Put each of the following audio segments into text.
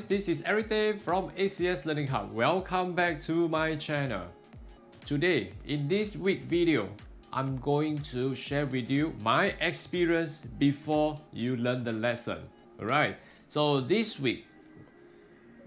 this is Eric from ACS Learning Hub. Welcome back to my channel. Today, in this week video, I'm going to share with you my experience before you learn the lesson. Alright, so this week,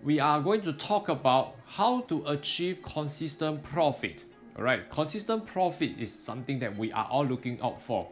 we are going to talk about how to achieve consistent profit. Alright, consistent profit is something that we are all looking out for.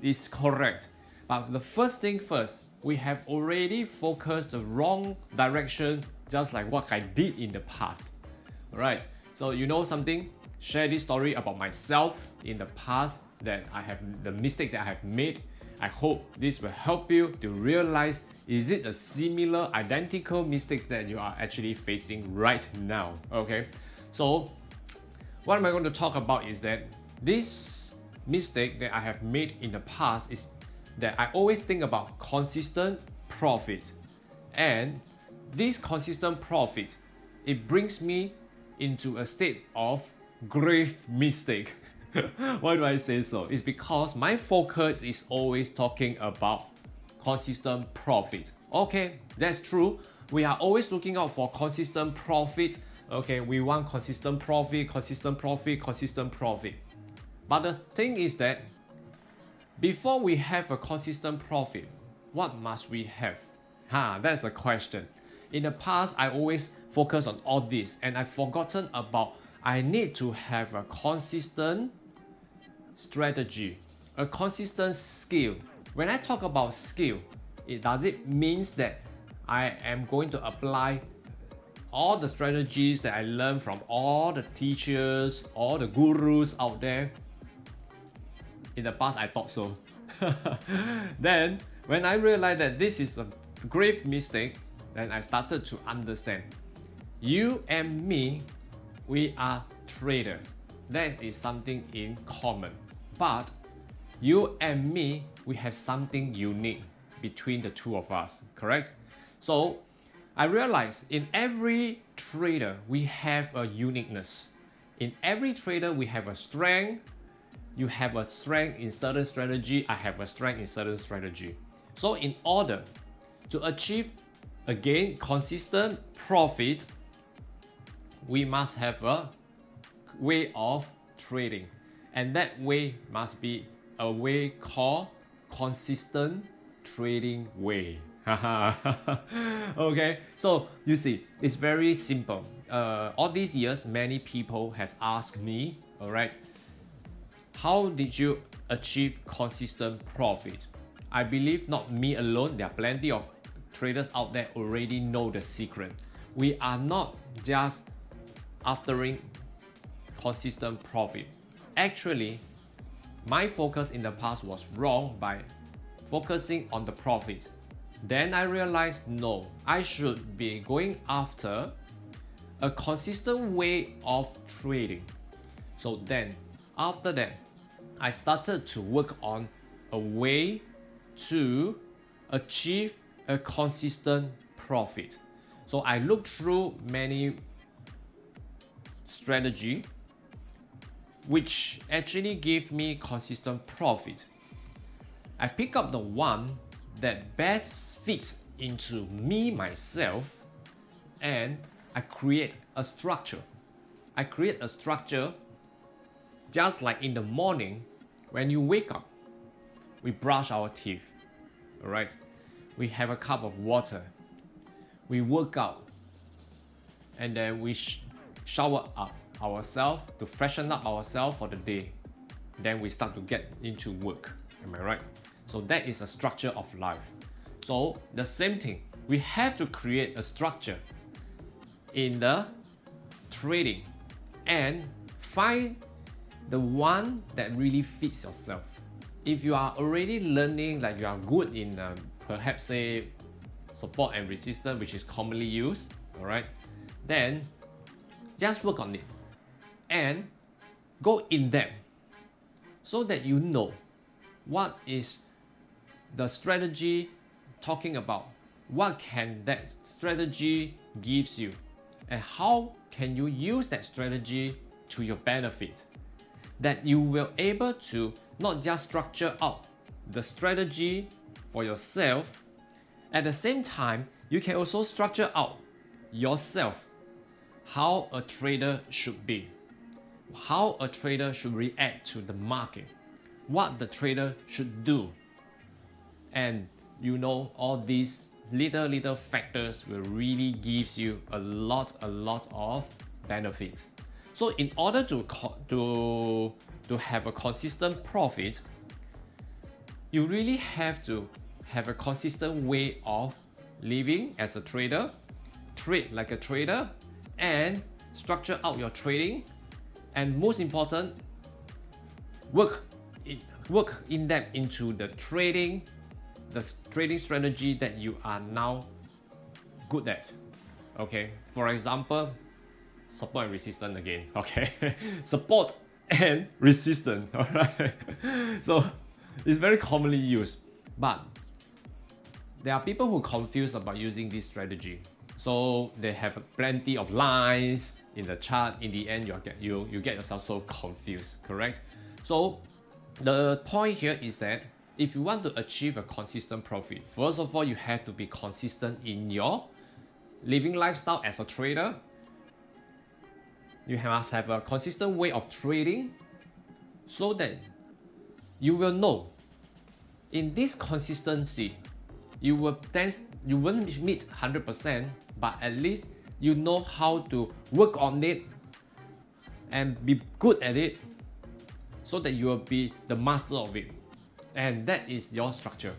It's correct. But the first thing first, we have already focused the wrong direction, just like what I did in the past. Alright, so you know something? Share this story about myself in the past, that I have the mistake that I have made. I hope this will help you to realize, is it a similar, identical mistakes that you are actually facing right now? Okay, so what am I going to talk about is that this mistake that I have made in the past is that I always think about consistent profit, and this consistent profit, it brings me into a state of grave mistake. Why do I say so? It's because my focus is always talking about consistent profit. Okay, that's true. We are always looking out for consistent profit. Okay, we want consistent profit, consistent profit, consistent profit. But the thing is that before we have a consistent profit, what must we have? That's the question. In the past, I always focus on all this, and I've forgotten about I need to have a consistent strategy, a consistent skill. When I talk about skill, does it mean that I am going to apply all the strategies that I learned from all the teachers, all the gurus out there? In the past, I thought so. Then, when I realized that this is a grave mistake, then I started to understand. You and me, we are traders. That is something in common. But you and me, we have something unique between the two of us, correct? So, I realized in every trader, we have a uniqueness. In every trader, we have a strength. You have a strength in certain strategy, I have a strength in certain strategy. So in order to achieve, again, consistent profit, we must have a way of trading. And that way must be a way called consistent trading way. Okay, so you see, it's very simple. All these years, many people has asked me, alright, how did you achieve consistent profit? I believe not me alone, there are plenty of traders out there already know the secret. We are not just aftering consistent profit. Actually, my focus in the past was wrong by focusing on the profit. Then I realized, no, I should be going after a consistent way of trading. So then, after that, I started to work on a way to achieve a consistent profit. So I looked through many strategies which actually gave me consistent profit. I pick up the one that best fits into me, myself, and I create a structure. I create a structure just like in the morning. When you wake up, we brush our teeth, alright? We have a cup of water, we work out, and then we shower up ourselves to freshen up ourselves for the day. Then we start to get into work, am I right? So that is a structure of life. So the same thing, we have to create a structure in the trading and find the one that really fits yourself. If you are already learning, like you are good in perhaps say support and resistance, which is commonly used, alright, then just work on it and go in depth so that you know what is the strategy talking about, what can that strategy gives you, and how can you use that strategy to your benefit. That you will able to not just structure out the strategy for yourself, at the same time you can also structure out yourself how a trader should be, how a trader should react to the market, what the trader should do. And you know, all these little factors will really give you a lot of benefits. So in order to have a consistent profit, you really have to have a consistent way of living as a trader, trade like a trader, and structure out your trading, and most important, work in depth into the trading strategy that you are now good at. Okay, for example, support and resistance again. Okay, support and resistance. All right, so it's very commonly used, but there are people who confuse about using this strategy. So they have plenty of lines in the chart. In the end, you get yourself so confused. Correct? So the point here is that if you want to achieve a consistent profit, first of all, you have to be consistent in your living lifestyle as a trader. You must have a consistent way of trading so that you will know in this consistency, you won't meet 100%, but at least you know how to work on it and be good at it so that you will be the master of it. And that is your structure.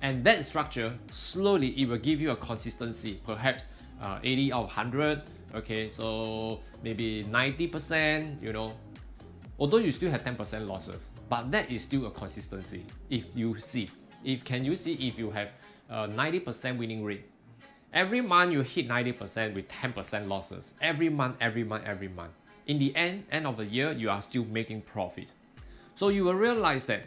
And that structure, slowly, it will give you a consistency, perhaps 80 out of 100, okay, so maybe 90%, you know, although you still have 10% losses, but that is still a consistency. If you have 90% winning rate, every month you hit 90% with 10% losses, every month. In the end of the year, you are still making profit. So you will realize that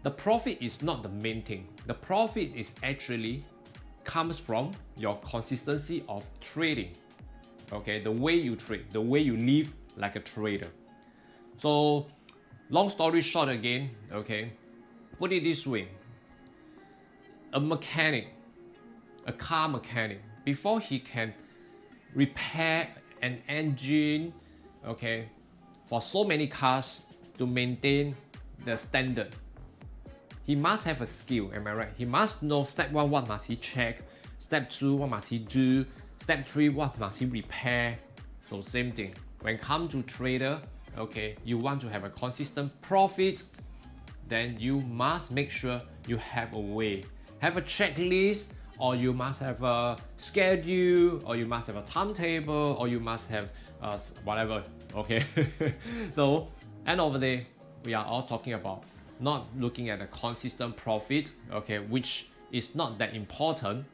the profit is not the main thing. The profit is actually comes from your consistency of trading. Okay, the way you trade, the way you live like a trader. So, long story short again, okay, put it this way. A car mechanic, before he can repair an engine, okay, for so many cars to maintain the standard, he must have a skill, am I right? He must know step 1, what must he check, step 2, what must he do, step 3, what must he repair. So same thing, when it comes to trader, okay, you want to have a consistent profit, then you must make sure you have a way, have a checklist, or you must have a schedule, or you must have a timetable, or you must have whatever, okay? So, end of the day, we are all talking about not looking at a consistent profit, okay, which is not that important.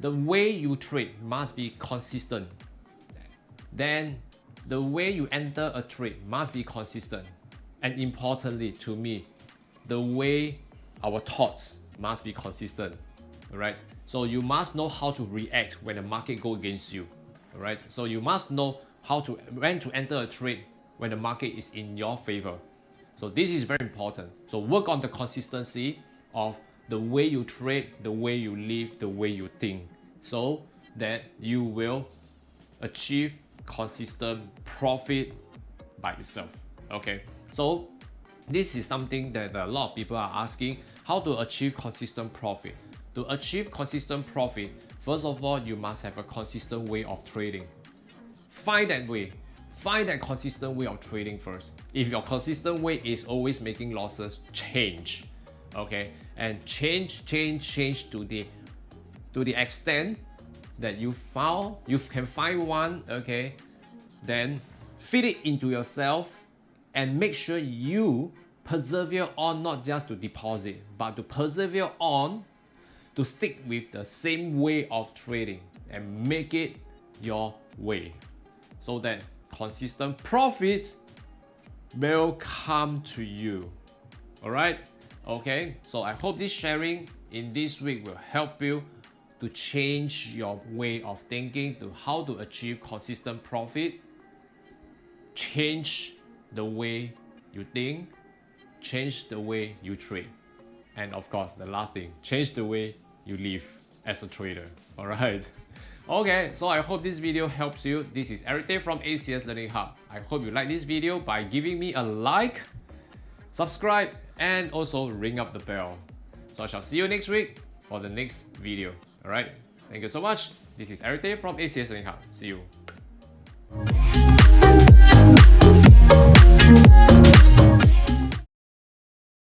The way you trade must be consistent. Then the way you enter a trade must be consistent. And importantly to me, the way our thoughts must be consistent. Alright? So you must know how to react when the market goes against you. Alright? So you must know when to enter a trade when the market is in your favor. So this is very important. So work on the consistency of the way you trade, the way you live, the way you think, so that you will achieve consistent profit by yourself. Okay, so this is something that a lot of people are asking, how to achieve consistent profit. To achieve consistent profit, first of all, you must have a consistent way of trading. Find that way. Find that consistent way of trading first. If your consistent way is always making losses, change. Okay, and change to the extent that you can find one. Okay, then feed it into yourself and make sure you persevere on, not just to deposit, but to persevere on, to stick with the same way of trading and make it your way, so that consistent profits will come to you. Alright? Okay, so I hope this sharing in this week will help you to change your way of thinking to how to achieve consistent profit. Change the way you think, change the way you trade, and of course the last thing, change the way you live. as a trader. Alright. Okay, so I hope this video helps you. This is Eric from ACS Learning Hub. I hope you like this video by giving me a like, subscribe, and also ring up the bell. So I shall see you next week for the next video. Alright, thank you so much. This is Eric from ACS Learning Hub. See you.